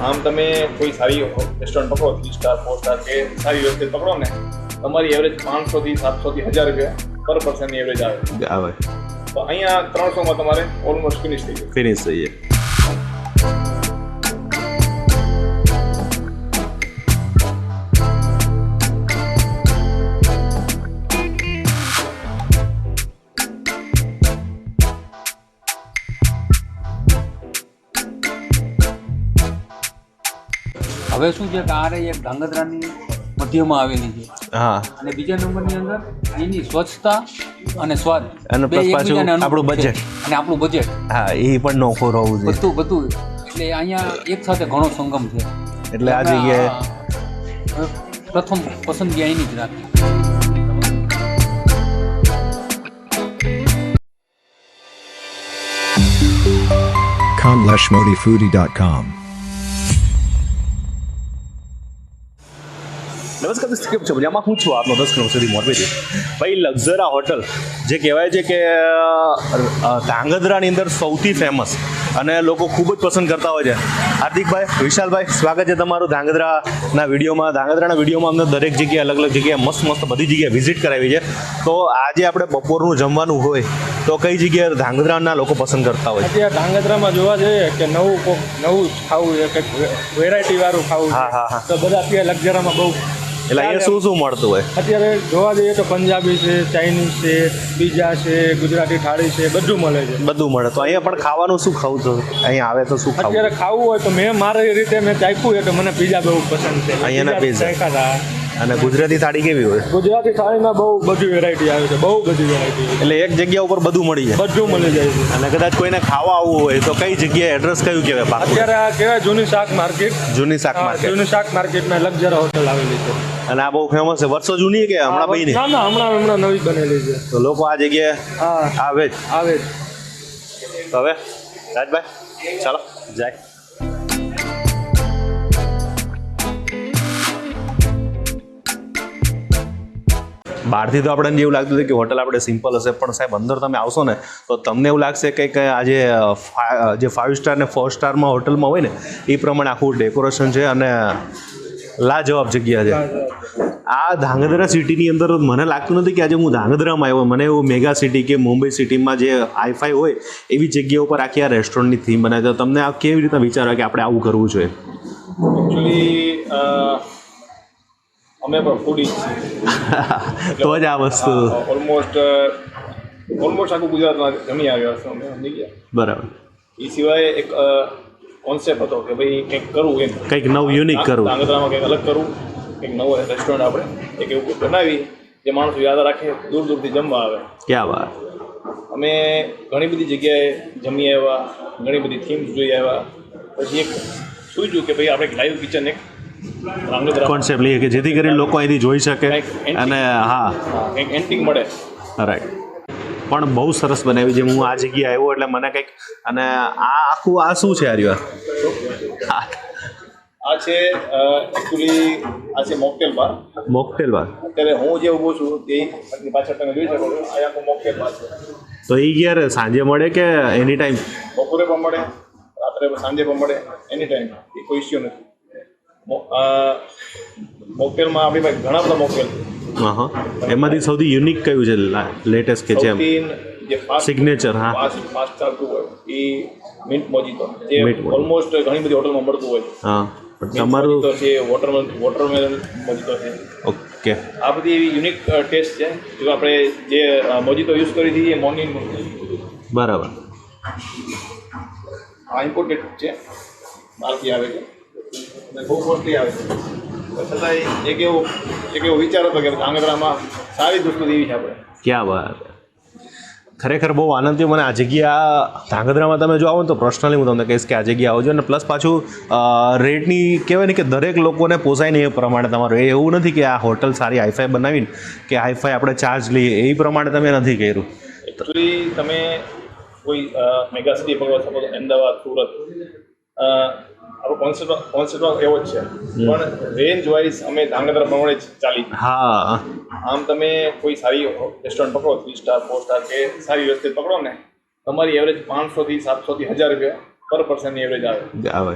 આમ તમે કોઈ સારી રેસ્ટોરન્ટ પકડો 3 સ્ટાર 4 સ્ટાર કે સારી વ્યવસ્થિત પકડો ને તમારી એવરેજ 500 થી 700 થી 1000 રૂપિયા પર પર્સનની એવરેજ આવે તો અહીંયા 300 માં તમારે ઓલમોસ્ટ ફિનિશ થઈ જાય. હવે શું છે કે આ રહી એક ધાંગધ્રાની મધ્યમાં આવેલી છે. હા. અને બીજા નંબરની અંદર એની સ્વચ્છતા અને સ્વાદ અને પ્લસ પાછું આપણું બજેટ અને આપણું બજેટ હા એ પણ નોખું રહેવું જોઈએ બધું એટલે અહીંયા એક સાથે ઘણો સંગમ છે એટલે આ જગ્યાએ પ્રથમ પસંદગી અહીંની જ રાખી. KamleshModiFoodie.com. નમસ્કાર દોસ્તો, કેમ છો? મજામાં હું છું આપનો 10 કિલોમીટર સુધી મોરબીથી. ભાઈ લક્ઝરા હોટલ જે કહેવાય છે કે ધાંગધ્રાની અંદર સૌથી ફેમસ અને લોકો ખૂબ જ પસંદ કરતા હોય છે. હાર્દિકભાઈ, વિશાલભાઈ, સ્વાગત છે તમારું ધાંગધ્રાના વિડીયોમાં અમને દરેક જગ્યાએ અલગ અલગ જગ્યાએ મસ્ત બધી જગ્યાએ વિઝિટ કરાવી છે. તો આજે આપણે બપોરનું જમવાનું હોય તો કઈ જગ્યાએ ધાંગધ્રાના લોકો પસંદ કરતા હોય? અત્યારે ધાંગધ્રામાં જોવા જઈએ કે નવું ખાવું છે, કંઈક વેરાયટી વાળું ખાવું છે તો બધા અત્યારે લક્ઝરામાં બહુ એટલે અહીંયા શું મળતું હોય? અત્યારે જોવા જઈએ તો પંજાબી છે, ચાઇનીઝ છે, પીઝા છે, ગુજરાતી થાળી છે, બધું મળે છે. બધું મળે. તો અહીંયા પણ ખાવાનું શું ખાવું છો? અહીંયા આવે તો શું ખાવું? અત્યારે ખાવું હોય તો મેં મારી રીતે મેં ચાખ્યું છે તો મને પીઝા બહુ પસંદ છે. અહીંયાના પીઝા અને ગુજરાતી થાળી કેવી હોય? ગુજરાતી થાળીમાં બહુ બધી વેરાયટી આવે છે, બહુ બધી વેરાયટી. એટલે એક જગ્યા ઉપર બધું મળી જાય? બધું મળી જાય છે. અને કદાચ કોઈને ખાવા આવવું હોય તો કઈ જગ્યાએ એડ્રેસ કયું કહેવાય? અત્યારે આ કહેવાય જૂની શાક માર્કેટ. જૂની શાક માર્કેટમાં લક્ઝરા હોટલ આવેલી છે અને આ બહુ ફેમસ છે. વર્ષો જૂની કે હમણાં બની? ના હમણાં નવી બનેલી છે. તો લોકો આ જગ્યાએ આવે જ. તો હવે રાજભાઈ ચાલો જાય. બહારથી તો આપણને એવું લાગતું હતું કે હોટલ આપણે સિમ્પલ હશે, પણ સાહેબ અંદર તમે આવશો ને તો તમને એવું લાગશે કે આજે જે 5 સ્ટાર ને 4 સ્ટારમાં હોટલમાં હોય ને એ પ્રમાણે આખું ડેકોરેશન છે અને લાજવાબ જગ્યા છે. આ ધાંગધ્રા સિટીની અંદર મને લાગતું નથી કે આજે હું ધાંગધ્રામાં આવ્યો. મને એવું મેગા સિટી કે મુંબઈ સિટીમાં જે હાઈફાઈ હોય એવી જગ્યા ઉપર આખી આ રેસ્ટોરન્ટની થીમ બનાવી. તો તમને આ કેવી રીતે વિચારો કે આપણે આવું કરવું જોઈએ? અમે પણ ફૂડી તો જ આ વસ્તુ ઓલમોસ્ટ આખું ગુજરાતમાં જમી આવ્યા છો અમે સમજી ગયા. બરાબર. એ સિવાય એક કોન્સેપ્ટ હતો કે ભાઈ કંઈક કરવું, એમ કંઈક નવું યુનિક કરવું, ધાંગધ્રામાં કંઈક અલગ કરવું, કંઈક નવો રેસ્ટોરન્ટ આપણે એક એવું બનાવી જે માણસો યાદ રાખે, દૂર દૂરથી જમવા આવે. ક્યાં વાત. અમે ઘણી બધી જગ્યાએ જમી આવ્યા, ઘણી બધી થીમ્સ જોઈ આવ્યા. પછી એક સૂઝ્યું કે ભાઈ આપણે એક લાઈવ કિચન એક કોન્સેપ્ટ લઈએ કે જેથી કરીને લોકો અહીંથી જોઈ શકે અને કંઈક એન્ટિક મળે. રાઈટ. પણ બહુ સરસ બનાવી છે. હું આ જગ્યાએ આવ્યો એટલે મને કંઈક અને આ શું છે? આ છે એકચ્યુઅલી આ છે મોકટેલ બાર. અત્યારે હું જે ઊભો છું તે પાછળ તમે જોઈ શકો છો. આ આખું મોકટેલ બાર છે. તો એ યાર સાંજે મળે કે એની ટાઈમ? બપોરે પણ મળે, રાત્રે સાંજે પણ મળે, એની ટાઈમ. એ કોઈ ઇસ્યુ નથી. મોકટેલમાં આપણી પાસે ઘણા બધા મોકટેલ છે. એમાંથી સૌથી યુનિક કયું છે? લેટેસ્ટ કે છે સિગ્નેચર? ફાસ્ટ ચાલતું હોય એ મિન્ટ મોજીતો, જે ઓલમોસ્ટ ઘણી બધી હોટલમાં મળતું હોય. તમારું છે વોટરમેલન મોજીતો છે. ઓકે. આ બધી એવી યુનિક ટેસ્ટ છે. જો આપણે જે મોજીતો યુઝ કરી હતી એ મોર્નિંગ. બરાબર. આ ઇમ્પોર્ટેડ છે, બહારથી આવે છે, બહુ કોસ્ટલી આવે છે. છતાં એક એવો વિચાર હતો કે ધાંગધ્રામાં સારી વસ્તુ દેવી છે આપણે. ક્યાં વાત. ખરેખર બહુ આનંદ થયો મને આ જગ્યા. ધાંગધ્રામાં તમે જો આવો ને તો પર્સનલી હું તમને કહીશ કે આ જગ્યા આવજો. અને પ્લસ પાછું રેટની કહેવાય ને કે દરેક લોકોને પોસાય ને એ પ્રમાણે તમારું. એવું નથી કે આ હોટલ સારી હાઈફાઈ બનાવીને કે હાઈફાઈ આપણે ચાર્જ લઈએ એ પ્રમાણે તમે નથી કર્યું. એકચ્યુઅલી તમે કોઈ મેગા સિટી પકડો, સપોઝ અમદાવાદ, સુરત, આપણો કોન્સેપ્ટ એવો જ છે, પણ રેન્જ વાઇઝ અમે ધાંગધ્રા પ્રમાણે જ ચાલી. આમ તમે કોઈ સારી રેસ્ટોરન્ટ પકડો 3 સ્ટાર 4 સ્ટાર કે સારી વ્યવસ્થિત પકડો ને તમારી એવરેજ 500 થી 700 થી 1000 રૂપિયા પર પર્સનની એવરેજ આવે.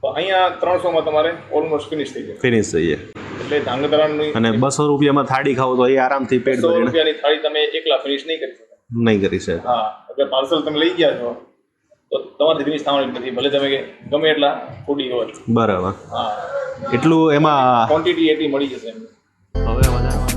તો અહીંયા 300માં તમારે ઓલમોસ્ટ ફિનિશ થઈ જાય. ફિનિશ થઈ જાય. એટલે ધાંગધ્રાની અને 200 રૂપિયામાં થાળી ખાવ તો એ આરામથી પેટ 100 ભરીને રૂપિયાની થાળી તમે એકલા ફિનિશ નહીં કરી શકો. નહીં કરી શકે. હા, અગર પાર્સલ તમે લઈ ગયા છો તો તમારી ફિનિશ થવાની નથી, ભલે તમે ગમે એટલા ફૂડી હોય. બરાબર. હા, એટલું એમાં ક્વોન્ટિટી એટલી મળી જશે એમ. હવે વધારવાની.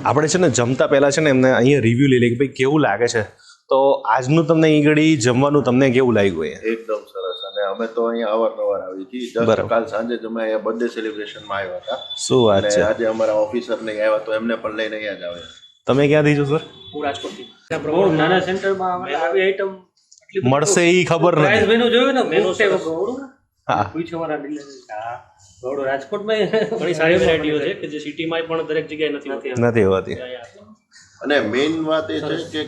આપણે છે ને જમતા પહેલાં છે ને એમને અહીંયા રિવ્યૂ લઈ લે કે ભાઈ કેવું લાગે છે. તો આજનું તમને અહીં ઘડી જમવાનું તમને કેવું લાગ્યું? અહીંયા એકદમ સરસ. અને અમે તો અહીંયા અવારનવાર આવી છીએ. બરાબર. કાલ સાંજે જ અમે અહીંયા બર્થડે સેલિબ્રેશનમાં આવ્યા હતા. શું વાત અને છે. આજે અમારા ઓફિસરને આવ્યા તો એમને પણ લઈને અહીંયા જ આવ્યા. તમે ક્યાંથી છો સર? હું રાજકોટથી. બહુ નાના સેન્ટરમાં આવી આઈટમ મળશે એ ખબર પ્રાઇસ નથી. મેનુ જોયું ને મેનુ છે બરોબર. હા. પૂછ્યો મારા ડીલર હા બરોબર. રાજકોટમાં ઘણી સારી વેરાયટીઓ છે કે જે સિટીમાં પણ દરેક જગ્યાએ નથી હોતી. અને મેઇન વાત એ છે કે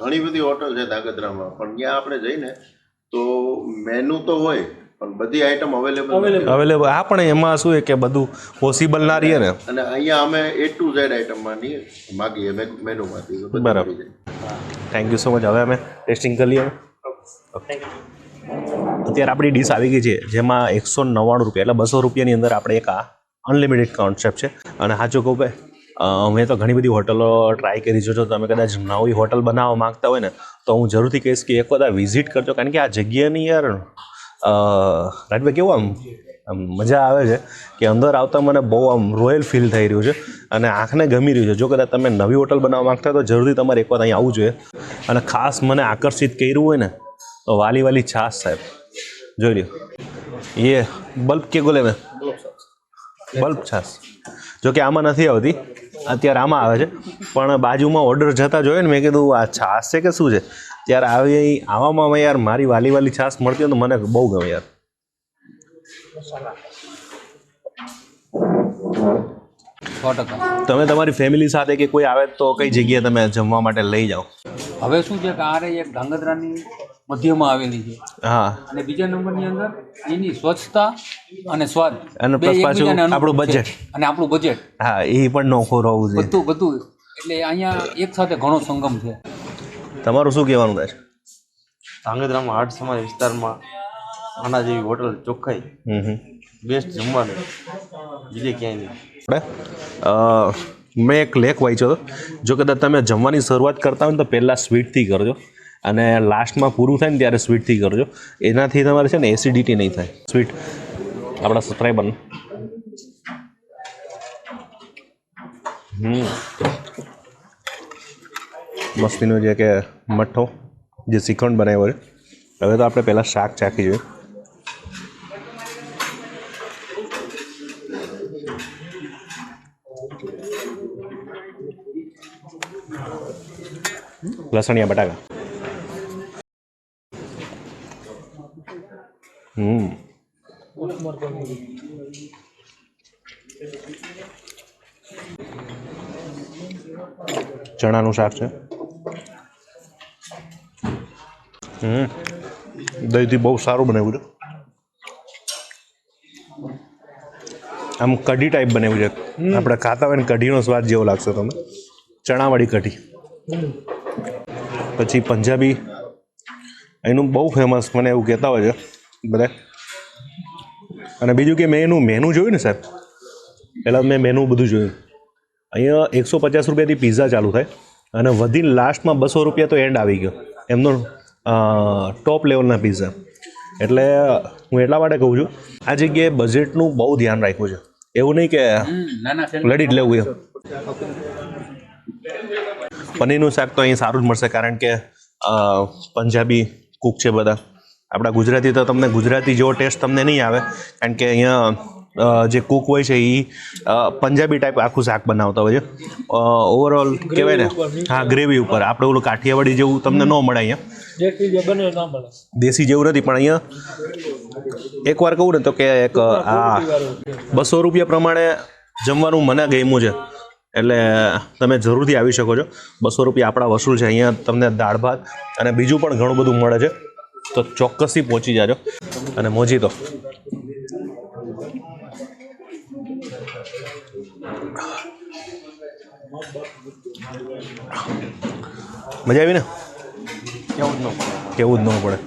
ઘણી બધી હોટલ છે ધાંગધ્રામાં, પણ ત્યાં આપણે જઈને તો મેનુ તો હોય પણ બધી આઈટમ અવેલેબલ અવેલેબલ. હા, પણ એમાં શું છે કે બધું પોસિબલ ના રહે ને. અને અહીંયા અમે A to Z આઈટમમાંની માગીએ મેનુમાંથી. તો બધું બરાબર. મળી જાય. Thank you so much. હવે અમે ટેસ્ટિંગ કરી લઈએ. અત્યારે આપણી ડીશ આવી ગઈ છે જેમાં 199 રૂપિયા એટલે 200 રૂપિયાની અંદર આપણે એક આ અનલિમિટેડ કોન્સેપ્ટ છે. અને સાચું કહું ભાઈ, મેં તો ઘણી બધી હોટલો ટ્રાય કરી છે. જો તમે કદાચ નવી હોટલ બનાવવા માંગતા હોય ને તો હું જરૂરથી કહીશ કે એક વખત આ વિઝિટ કરજો, કારણ કે આ જગ્યાની યાર રાજભાઈ કેવું આમ મજા આવે છે કે અંદર આવતા મને બહુ આમ રોયલ ફીલ થઈ રહ્યું છે અને આંખને ગમી રહ્યું છે. જો કદાચ તમે નવી હોટલ બનાવવા માંગતા હોય તો જરૂરથી તમારે એક વખત અહીં આવવું જોઈએ. અને ખાસ મને આકર્ષિત કર્યું હોય ને તો વાલી વાલી છાશ સાહેબ જોઈ લ્યો. એ બલ્બ કે ગોલે મેં બલ્બ છાશ, જો કે આમાં નથી આવતી, અત્યારે આમાં આવે છે. પણ બાજુમાં ઓર્ડર જતા જોયો ને મેં કીધું આ છાશ છે કે શું છે, ત્યારે આવામાં યાર મારી વાલી વાલી છાશ મળતી હોય તો મને બહુ ગમે યાર. તમે તમારી ફેમિલી સાથે કે કોઈ આવે તો કઈ જગ્યાએ તમે જમવા માટે લઈ જાઓ? હવે શું છે કે આ રહી એક ધાંગધ્રાની મધ્યમાં આવેલી છે. હા. અને બીજા નંબરની અંદર એની સ્વચ્છતા અને સ્વાદ અને બે plus પાછું એકબીજાને અનુકૂળ આપણું છે. budget. અને આપણું બજેટ હા, એ પણ નોખું રહેવું જોઈએ. બધું એટલે અહીંયા એક સાથે ઘણો સંગમ છે. તમારું શું કહેવાનું થાય છે? ધાંગધ્રામાં હાટ સમાજ વિસ્તારમાં આના જેવી હોટલ ચોખ્ખાઈ બેસ્ટ જમવાનું બીજે ક્યાંય નહીં. આપણે મેં એક લેખ વાંચ્યો હતો, જો કદાચ તમે જમવાની શરૂઆત કરતા હોય ને તો પહેલાં સ્વીટથી કરજો અને લાસ્ટમાં પૂરું થાય ને ત્યારે સ્વીટથી કરજો. એનાથી તમારે છે ને એસિડિટી નહીં થાય. સ્વીટ આપણા સબસ્ક્રાઈબર મસ્તીનો જે કે મઠ્ઠો જે શ્રીખંડ બનાવ્યો છે. હવે તો આપણે પહેલાં શાક ચાખી જોઈએ. લસણિયા બટાકા. ચણાનું શાક છે. દહીંથી બહુ સારું બનાવ્યું છે. આમ કઢી ટાઈપ બનાવ્યું છે. આપણે ખાતા હોય ને કઢીનો સ્વાદ જેવો લાગશે તમને. ચણાવાળી કઢી. પછી પંજાબી એનું બહુ ફેમસ મને એવું કહેતા હોય છે બધા. અને બીજું કે મેં એનું મેનુ જોયું ને સાહેબ, પહેલાં મેં મેનુ બધું જોયું. અહીંયા 150 રૂપિયાથી પિઝા ચાલુ થાય અને વધીને લાસ્ટમાં 200 રૂપિયા તો એન્ડ આવી ગયો એમનો ટોપ લેવલના પિઝા. એટલે હું એટલા માટે કહું છું આ જગ્યાએ બજેટનું બહુ ધ્યાન રાખ્યું છે. એવું નહીં કે લડી જ લેવું એમ. પનીરનું શાક તો અહીં સારું જ મળશે, કારણ કે પંજાબી કૂક છે બધા. આપણા ગુજરાતી તો તમને ગુજરાતી જેવો ટેસ્ટ તમને નહીં આવે, કારણ કે અહીંયા જે કૂક હોય છે એ પંજાબી ટાઈપ આખું શાક બનાવતા હોય છે. ઓવરઓલ કહેવાય ને, હા, ગ્રેવી ઉપર. આપણે ઓલું કાઠિયાવાડી જેવું તમને ન મળે અહીંયા, દેશી જેવું નથી. પણ અહીંયા એકવાર કહું ને તો કે એક આ 200 રૂપિયા પ્રમાણે જમવાનું મને ગમ્યું છે, એટલે તમે જરૂરથી આવી શકો છો. 200 રૂપિયા આપણા વસૂલ છે. અહીંયા તમને દાળ ભાત અને બીજું પણ ઘણું બધું મળે છે, તો ચોક્કસથી પહોંચી જાજો. અને મોજીતો મજા આવી ને? કેવું જ ન પડે.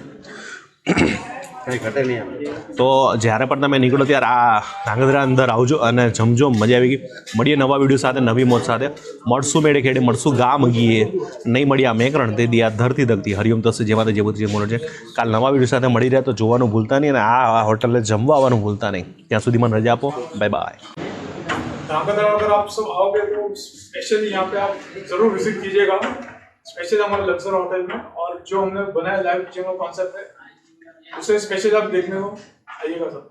તો જ્યારે પણ તમે નીકળો ત્યારે આ ધાંગધ્રા અંદર આવજો અને જમજો. મજા આવી ગઈ. મળીએ નવા વિડીયો સાથે, નવી મોજ સાથે. મળશું મેળે ખેડે, મળશું ગામ ગીએ, નહીં મળ્યા મેકરણ તે દિયા ધરતી ધકતી હરિયમ થશે જેમાં જે બધું જે મોડો છે. કાલ નવા વિડીયો સાથે મળી રહ્યા તો જોવાનું ભૂલતા નહીં, અને આ હોટલે જમવા આવવાનું ભૂલતા નહીં. ત્યાં સુધી મને રજા આપો. Bye bye. ધાંગધ્रा अगर आप सब आओगे तो स्पेशली यहाँ पे आप जरूर विजिट कीजिएगा, स्पेशली हमारे लक्सर होटल में. और जो हमने बनाया लाइव किचन का कॉन्सेप्ट है, उसे स्पेशली आप देखने को आइएगा सब.